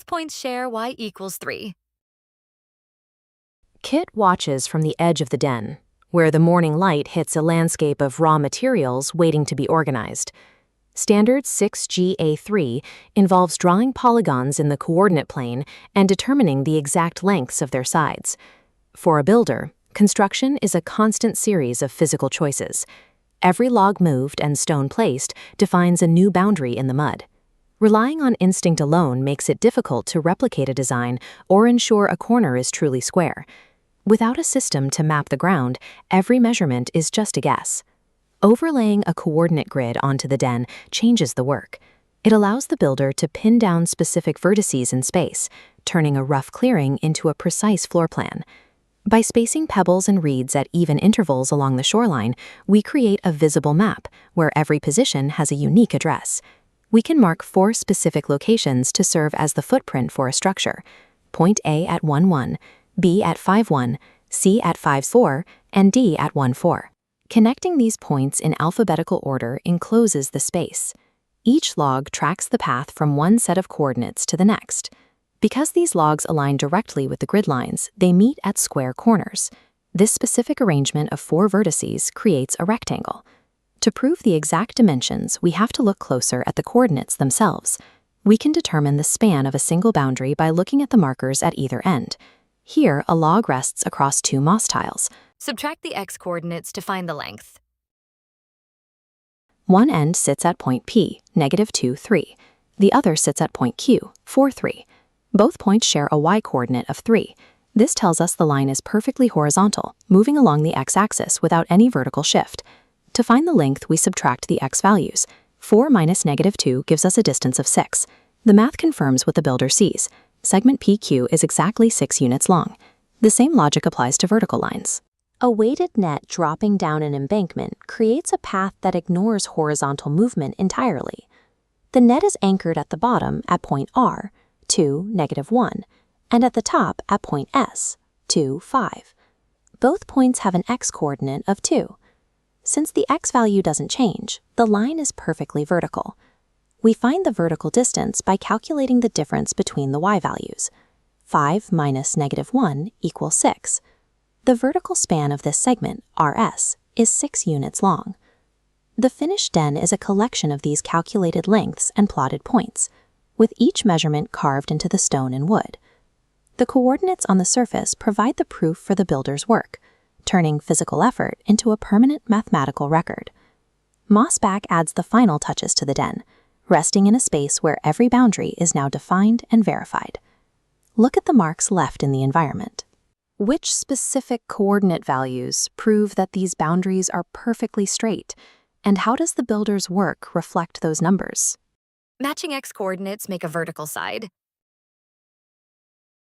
points share y equals 3. Kit watches from the edge of the den, where the morning light hits a landscape of raw materials waiting to be organized. Standard 6.G.A.3 involves drawing polygons in the coordinate plane and determining the exact lengths of their sides. For a builder, construction is a constant series of physical choices. Every log moved and stone placed defines a new boundary in the mud. Relying on instinct alone makes it difficult to replicate a design or ensure a corner is truly square. Without a system to map the ground, every measurement is just a guess. Overlaying a coordinate grid onto the den changes the work. It allows the builder to pin down specific vertices in space, turning a rough clearing into a precise floor plan. By spacing pebbles and reeds at even intervals along the shoreline, we create a visible map where every position has a unique address. We can mark 4 specific locations to serve as the footprint for a structure: point A at 1,1, B at 5,1, C at 5,4, and D at 1,4. Connecting these points in alphabetical order encloses the space. Each log tracks the path from one set of coordinates to the next. Because these logs align directly with the grid lines, they meet at square corners. This specific arrangement of 4 vertices creates a rectangle. To prove the exact dimensions, we have to look closer at the coordinates themselves. We can determine the span of a single boundary by looking at the markers at either end. Here, a log rests across 2 moss tiles. Subtract the x-coordinates to find the length. One end sits at point P, -2, 3. The other sits at point Q, 4, 3. Both points share a y-coordinate of 3. This tells us the line is perfectly horizontal, moving along the x-axis without any vertical shift. To find the length, we subtract the x values. 4 minus -2 gives us a distance of 6. The math confirms what the builder sees. Segment PQ is exactly 6 units long. The same logic applies to vertical lines. A weighted net dropping down an embankment creates a path that ignores horizontal movement entirely. The net is anchored at the bottom at point R, 2, -1, and at the top at point S, 2, 5. Both points have an x-coordinate of 2. Since the x value doesn't change, the line is perfectly vertical. We find the vertical distance by calculating the difference between the y values. 5 minus -1 equals 6. The vertical span of this segment, RS, is 6 units long. The finished den is a collection of these calculated lengths and plotted points, with each measurement carved into the stone and wood. The coordinates on the surface provide the proof for the builder's work, turning physical effort into a permanent mathematical record. Mossback adds the final touches to the den, resting in a space where every boundary is now defined and verified. Look at the marks left in the environment. Which specific coordinate values prove that these boundaries are perfectly straight, and how does the builder's work reflect those numbers? Matching x-coordinates make a vertical side.